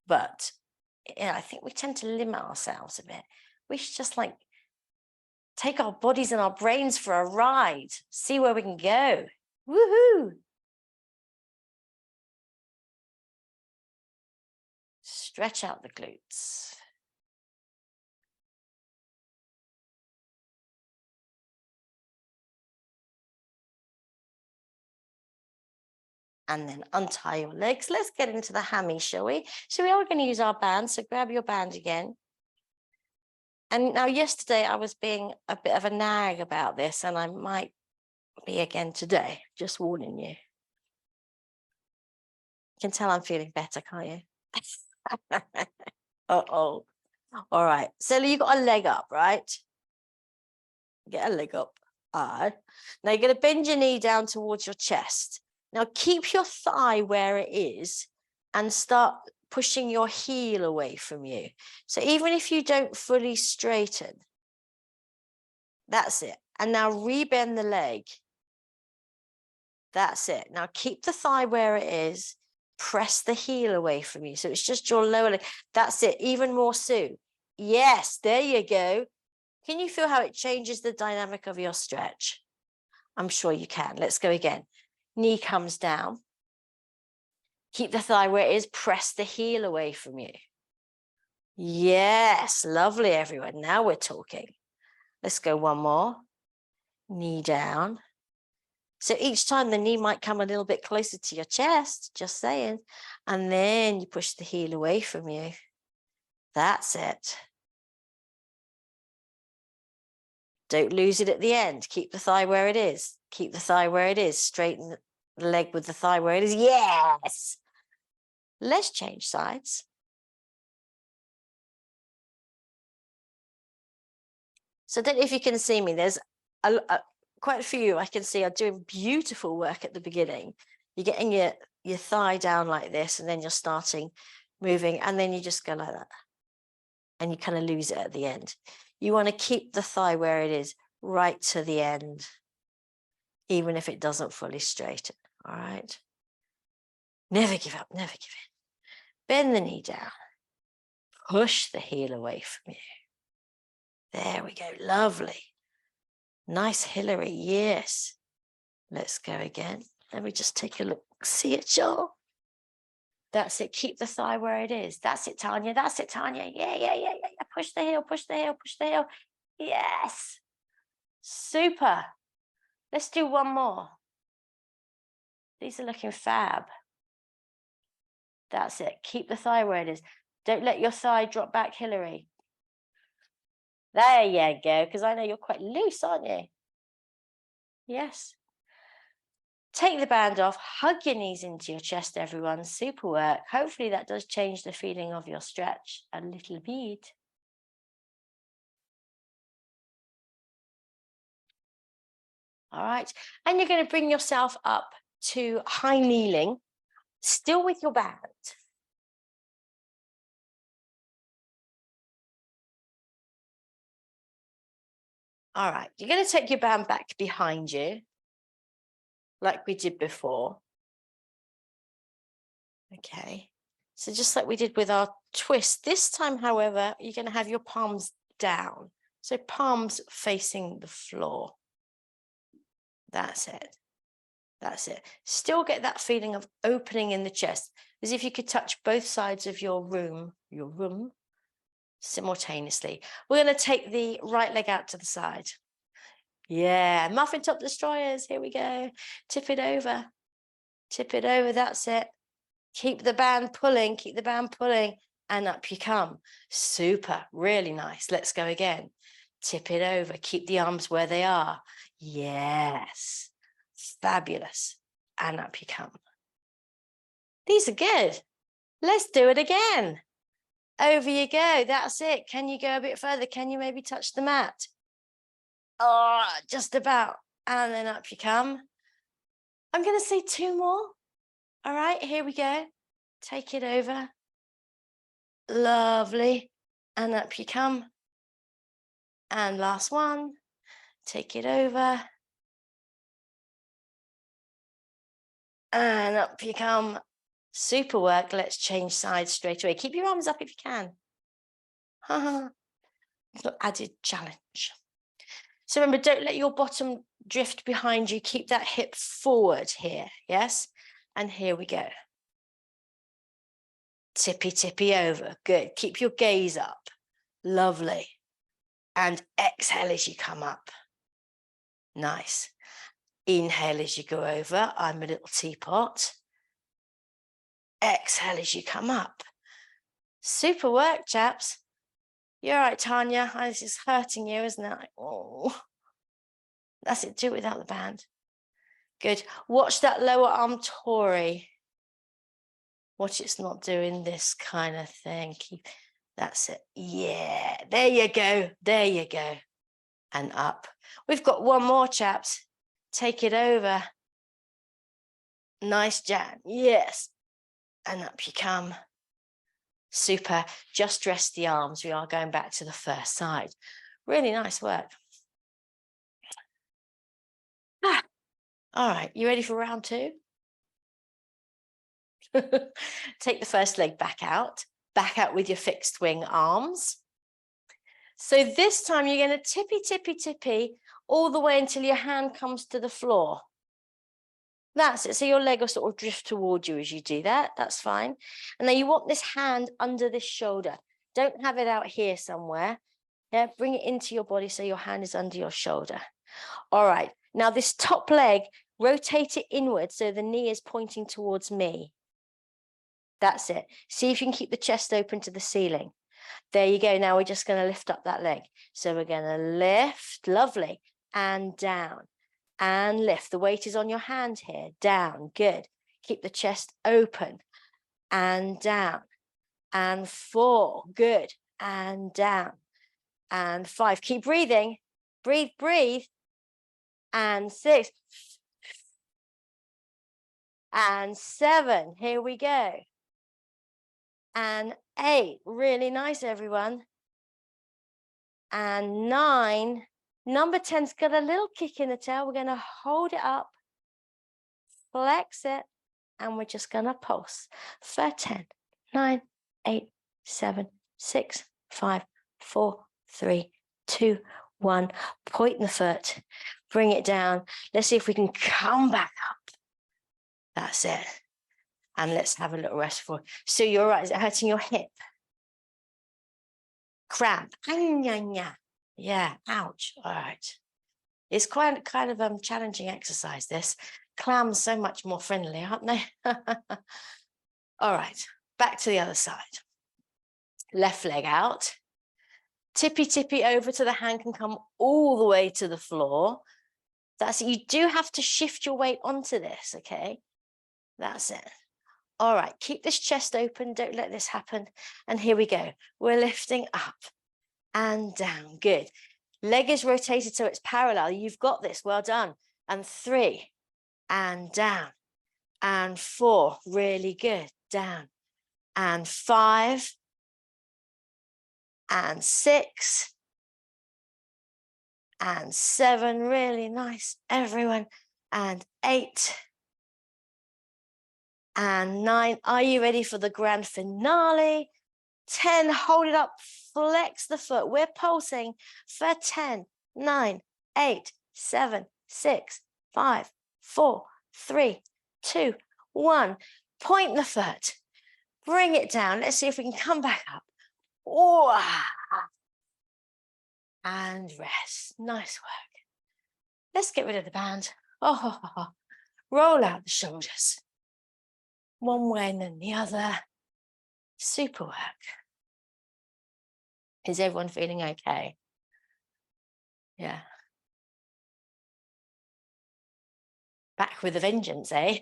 Speaker 1: but yeah, I think we tend to limit ourselves a bit. We should just like take our bodies and our brains for a ride, see where we can go. Woohoo! Stretch out the glutes. And then untie your legs. Let's get into the hammy, shall we? So we are going to use our band. So grab your band again. And now yesterday I was being a bit of a nag about this, and I might be again today, just warning you. You can tell I'm feeling better, can't you? Uh-oh. All right. So you got a leg up, right? Get a leg up. Now you're going to bend your knee down towards your chest. Now keep your thigh where it is and start pushing your heel away from you. So even if you don't fully straighten, that's it. And now rebend the leg. That's it. Now keep the thigh where it is. Press the heel away from you. So it's just your lower leg. That's it. Even more, Sue. Yes, there you go. Can you feel how it changes the dynamic of your stretch? I'm sure you can. Let's go again. Knee comes down. Keep the thigh where it is. Press the heel away from you. Yes, lovely, everyone. Now we're talking. Let's go one more. Knee down. So each time the knee might come a little bit closer to your chest, just saying. And then you push the heel away from you. That's it. Don't lose it at the end. Keep the thigh where it is. Keep the thigh where it is. Straighten the leg with the thigh where it is. Yes. Let's change sides. So I don't know if you can see me. There's quite a few I can see are doing beautiful work at the beginning. You're getting your thigh down like this, and then you're starting moving, and then you just go like that. And you kind of lose it at the end. You want to keep the thigh where it is right to the end, even if it doesn't fully straighten, all right? Never give up, never give in. Bend the knee down. Push the heel away from you. There we go, lovely. Nice Hillary, yes. Let's go again. Let me just take a look. See it, Joel? That's it. Keep the thigh where it is. That's it, Tanya. That's it, Tanya. Yeah. Push the heel, push the heel, push the heel. Yes. Super. Let's do one more. These are looking fab. That's it. Keep the thigh where it is. Don't let your thigh drop back, Hillary. There you go, because I know you're quite loose, aren't you? Yes. Take the band off, hug your knees into your chest, everyone. Super work. Hopefully that does change the feeling of your stretch a little bit. All right. And you're going to bring yourself up to high kneeling, still with your band. All right. You're going to take your band back behind you, like we did before. Okay. So just like we did with our twist, this time, however, you're going to have your palms down. So palms facing the floor. That's it. That's it. Still get that feeling of opening in the chest, as if you could touch both sides of your room simultaneously. We're going to take the right leg out to the side. Yeah, muffin top destroyers. Here we go. Tip it over. Tip it over. That's it. Keep the band pulling. Keep the band pulling. And up you come. Super. Really nice. Let's go again. Tip it over. Keep the arms where they are. Yes. Fabulous. And up you come. These are good. Let's do it again. Over you go. That's it. Can you go a bit further? Can you maybe touch the mat? Oh, just about. And then up you come. I'm going to say 2 more. All right, here we go. Take it over. Lovely. And up you come. And last one. Take it over. And up you come. Super work. Let's change sides straight away. Keep your arms up if you can. Little added challenge. So remember, don't let your bottom drift behind you. Keep that hip forward here. Yes. And here we go. Tippy, tippy over. Good. Keep your gaze up. Lovely. And exhale as you come up. Nice. Inhale as you go over. I'm a little teapot. Exhale as you come up. Super work, chaps. You're right, Tanya. This is hurting you, isn't it? Oh, that's it. Do it without the band. Good. Watch that lower arm Tori. Watch it's not doing this kind of thing. Keep. That's it. Yeah. There you go. There you go. And up. We've got one more, chaps. Take it over. Nice jam. Yes. And up you come. Super. Just rest the arms. We are going back to the first side. Really nice work. All right. You ready for round 2? Take the first leg back out with your fixed wing arms. So this time you're going to tippy, tippy, tippy all the way until your hand comes to the floor. That's it. So your leg will sort of drift toward you as you do that. That's fine. And then you want this hand under this shoulder. Don't have it out here somewhere. Yeah, bring it into your body so your hand is under your shoulder. All right. Now this top leg, rotate it inward so the knee is pointing towards me. That's it. See if you can keep the chest open to the ceiling. There you go. Now we're just going to lift up that leg. So we're going to lift, lovely, and down, and lift. The weight is on your hand here, down, good. Keep the chest open, and down, and 4, good, and down, and 5. Keep breathing, breathe, breathe, and 6, and 7. Here we go. And 8, really nice, everyone. And 9, number 10's got a little kick in the tail. We're going to hold it up, flex it, and we're just going to pulse for 10, 9, 8, 7, 6, 5, 4, 3, 2, 1. Point the foot, bring it down. Let's see if we can come back up. That's it. And let's have a little rest for. So you're right. Is it hurting your hip? Cramp. Yeah. Ouch. All right. It's quite kind of challenging exercise. This clams so much more friendly, aren't they? All right. Back to the other side. Left leg out. Tippy tippy over to the hand can come all the way to the floor. That's it. You do have to shift your weight onto this. Okay. That's it. All right, keep this chest open. Don't let this happen. And here we go. We're lifting up and down. Good. Leg is rotated so it's parallel. You've got this. Well done. And 3 and down. And 4. Really good. Down. And 5 and 6 and 7. Really nice, everyone. And 8. And 9, are you ready for the grand finale? 10, hold it up, flex the foot. We're pulsing for 10, 9, 8, 7, 6, 5, 4, 3, 2, 1. Point the foot, bring it down. Let's see if we can come back up. Oh, and rest. Nice work. Let's get rid of the band. Oh, roll out the shoulders. One way and then the other. Super work. Is everyone feeling okay? Yeah. Back with a vengeance, eh?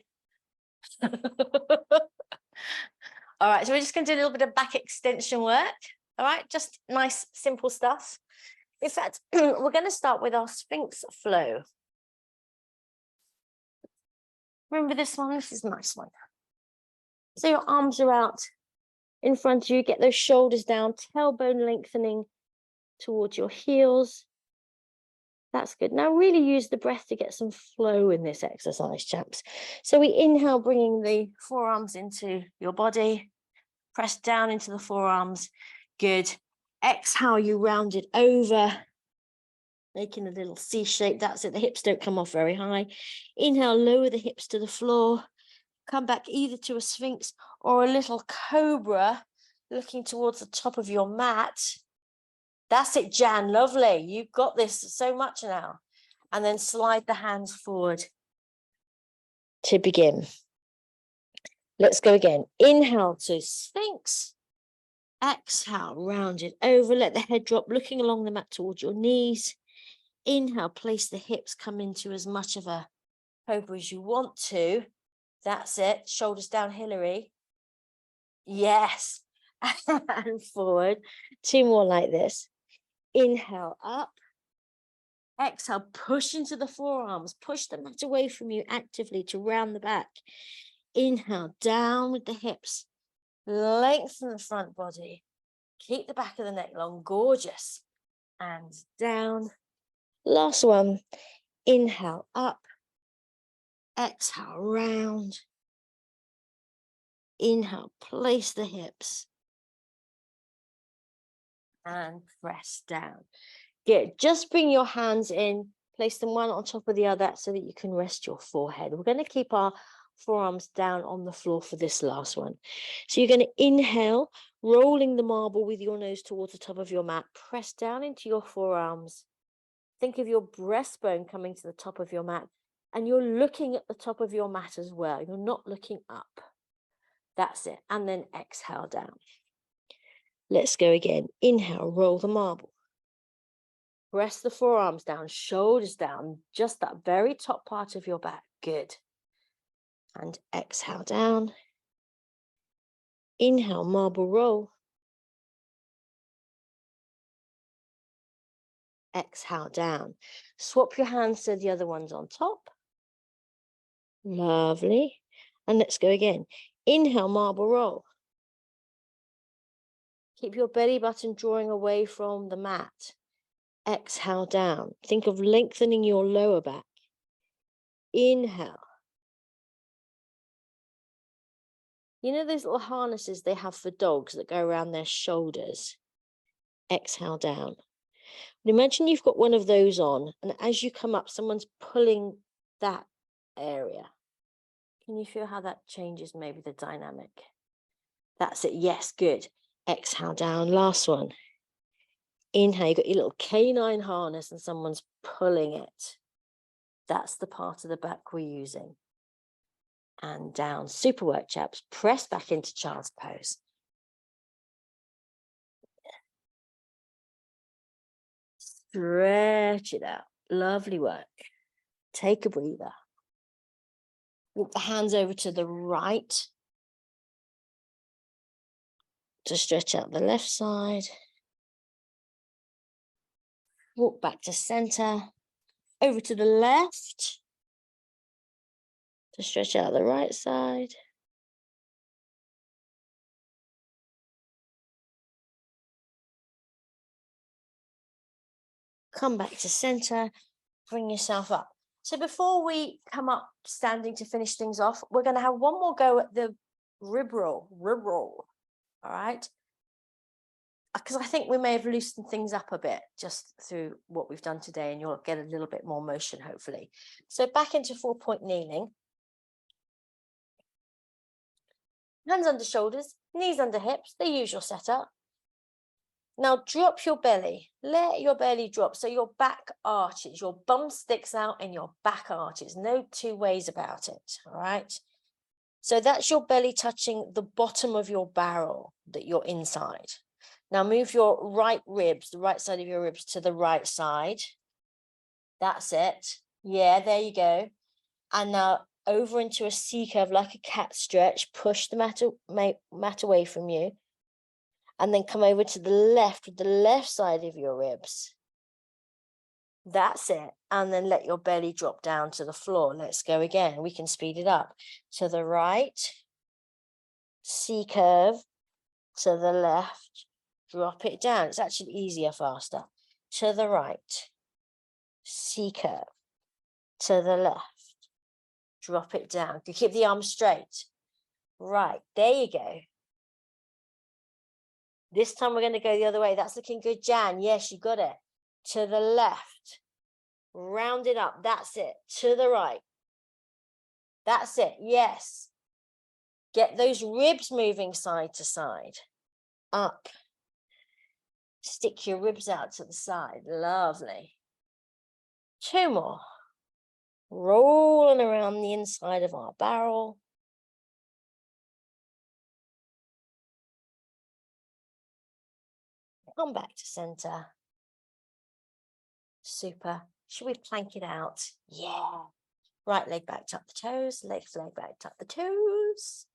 Speaker 1: All right, so we're just going to do a little bit of back extension work. All right, just nice, simple stuff. In fact, we're going to start with our Sphinx flow. Remember this one? This is a nice one. So your arms are out in front of you. Get those shoulders down, tailbone lengthening towards your heels. That's good. Now really use the breath to get some flow in this exercise, chaps. So we inhale, bringing the forearms into your body. Press down into the forearms. Good. Exhale, you round it over, making a little C shape. That's it. The hips don't come off very high. Inhale, lower the hips to the floor. Come back either to a Sphinx or a little cobra, looking towards the top of your mat. That's it, Jan. Lovely. You've got this so much now. And then slide the hands forward to begin. Let's go again. Inhale to Sphinx. Exhale, round it over. Let the head drop, looking along the mat towards your knees. Inhale, place the hips, come into as much of a cobra as you want to. That's it. Shoulders down, Hillary. Yes. And forward. 2 more like this. Inhale up. Exhale, push into the forearms. Push the mat away from you actively to round the back. Inhale, down with the hips. Lengthen the front body. Keep the back of the neck long. Gorgeous. And down. Last one. Inhale up. Exhale, round. Inhale, place the hips. And press down. Good. Just bring your hands in. Place them one on top of the other so that you can rest your forehead. We're going to keep our forearms down on the floor for this last one. So you're going to inhale, rolling the marble with your nose towards the top of your mat. Press down into your forearms. Think of your breastbone coming to the top of your mat. And you're looking at the top of your mat as well. You're not looking up. That's it. And then exhale down. Let's go again. Inhale, roll the marble. Press the forearms down, shoulders down, just that very top part of your back. Good. And exhale down. Inhale, marble roll. Exhale down. Swap your hands so the other one's on top. Lovely. And let's go again. Inhale, marble roll. Keep your belly button drawing away from the mat. Exhale down. Think of lengthening your lower back. Inhale. You know those little harnesses they have for dogs that go around their shoulders? Exhale down. And imagine you've got one of those on, and as you come up, someone's pulling that area. Can you feel how that changes maybe the dynamic? That's it. Yes, good. Exhale down. Last one. Inhale, you've got your little canine harness and someone's pulling it. That's the part of the back we're using. And down. Super work, chaps. Press back into child's pose. Stretch it out. Lovely work. Take a breather. Walk the hands over to the right to stretch out the left side. Walk back to center. Over to the left to stretch out the right side. Come back to center. Bring yourself up. So before we come up standing to finish things off, we're going to have one more go at the rib roll. All right. Because I think we may have loosened things up a bit just through what we've done today, and you'll get a little bit more motion, hopefully. So back into 4-point kneeling. Hands under shoulders, knees under hips, the usual setup. Now drop your belly. Let your belly drop so your back arches, your bum sticks out and your back arches. No 2 ways about it, all right? So that's your belly touching the bottom of your barrel that you're inside. Now move your right ribs, the right side of your ribs to the right side. That's it. Yeah, there you go. And now over into a C curve like a cat stretch. Push the mat away from you. And then come over to the left with the left side of your ribs. That's it. And then let your belly drop down to the floor. Let's go again. We can speed it up. To the right, C curve. To the left, drop it down. It's actually easier, faster. To the right, C curve. To the left, drop it down. You keep the arms straight. Right, there you go. This time we're going to go the other way. That's looking good, Jan. Yes, you got it. To the left, round it up. That's it. To the right. That's it. Yes. Get those ribs moving side to side. Up. Stick your ribs out to the side. Lovely. 2 more. Rolling around the inside of our barrel. Come back to center. Super. Should we plank it out? Yeah. Right leg back, tuck the toes. Left leg back, tuck the toes.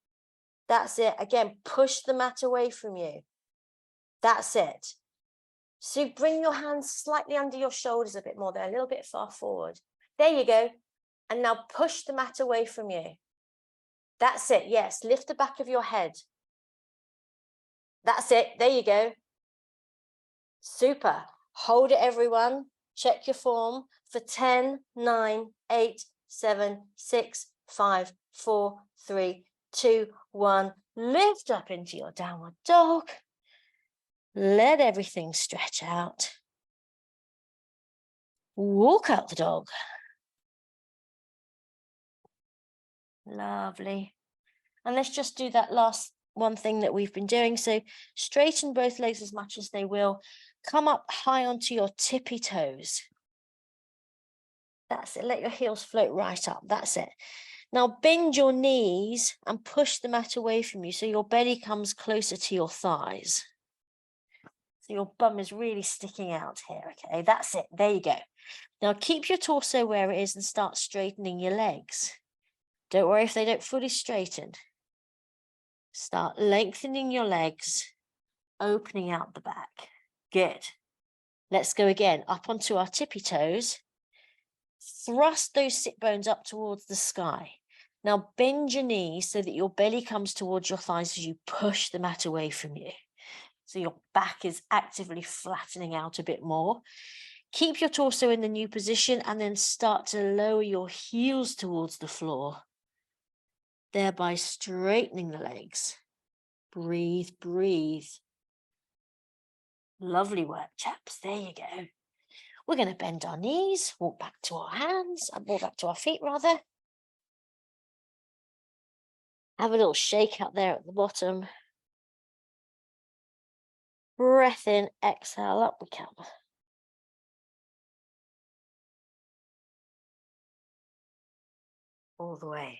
Speaker 1: That's it. Again, push the mat away from you. That's it. So bring your hands slightly under your shoulders a bit more there, a little bit far forward. There you go. And now push the mat away from you. That's it. Yes. Lift the back of your head. That's it. There you go. Super. Hold it, everyone. Check your form for 10, 9, 8, 7, 6, 5, 4, 3, 2, 1. Lift up into your downward dog. Let everything stretch out. Walk out the dog. Lovely. And let's just do that last one thing that we've been doing. So straighten both legs as much as they will. Come up high onto your tippy toes. That's it. Let your heels float right up. That's it. Now bend your knees and push the mat away from you so your belly comes closer to your thighs. So your bum is really sticking out here. Okay, that's it. There you go. Now keep your torso where it is and start straightening your legs. Don't worry if they don't fully straighten. Start lengthening your legs, opening out the back. Good. Let's go again. Up onto our tippy toes. Thrust those sit bones up towards the sky. Now bend your knees so that your belly comes towards your thighs as you push the mat away from you. So your back is actively flattening out a bit more. Keep your torso in the new position and then start to lower your heels towards the floor, thereby straightening the legs. Breathe, breathe. Lovely work, chaps. There you go. We're going to bend our knees, walk back to our hands, and walk back to our feet, rather. Have a little shake out there at the bottom. Breath in, exhale, up we come. All the way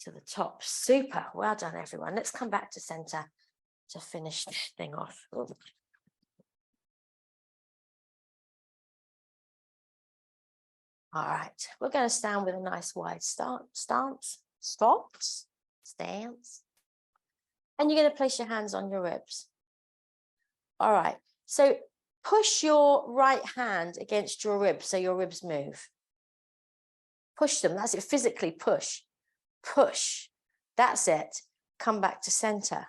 Speaker 1: to the top. Super. Well done, everyone. Let's come back to center to finish this thing off. Ooh. All right. We're going to stand with a nice wide stance. And you're going to place your hands on your ribs. All right. So push your right hand against your ribs so your ribs move. Push them. That's it. Physically push. Push. That's it. Come back to center.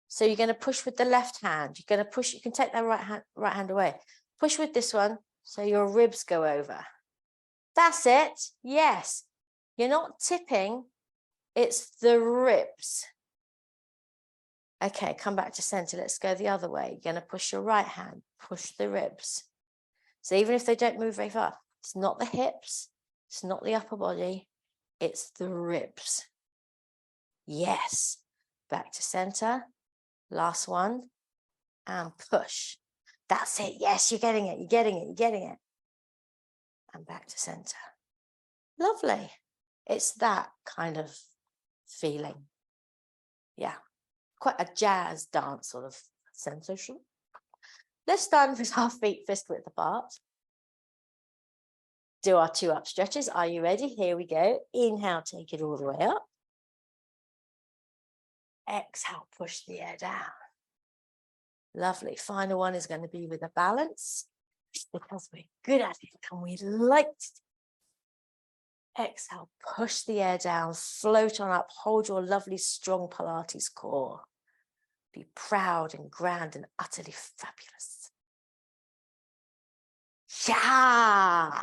Speaker 1: So you're going to push with the left hand. You're going to push. You can take that right hand away. Push with this one so your ribs go over. That's it. Yes. You're not tipping. It's the ribs. Okay, come back to center. Let's go the other way. You're going to push your right hand. Push the ribs. So even if they don't move very far, it's not the hips. It's not the upper body. It's the ribs. Yes. Back to center. Last one. And push. That's it. Yes, you're getting it. You're getting it. You're getting it. And back to center. Lovely. It's that kind of feeling. Yeah. Quite a jazz dance sort of sensation. Let's stand with our feet fist width apart. do our 2 up stretches. Are you ready? Here we go. Inhale, take it all the way up. Exhale, push the air down. Lovely. Final one is going to be with a balance because we're good at it and we like to. Exhale, push the air down, float on up, hold your lovely strong Pilates core. Be proud and grand and utterly fabulous. Yeah.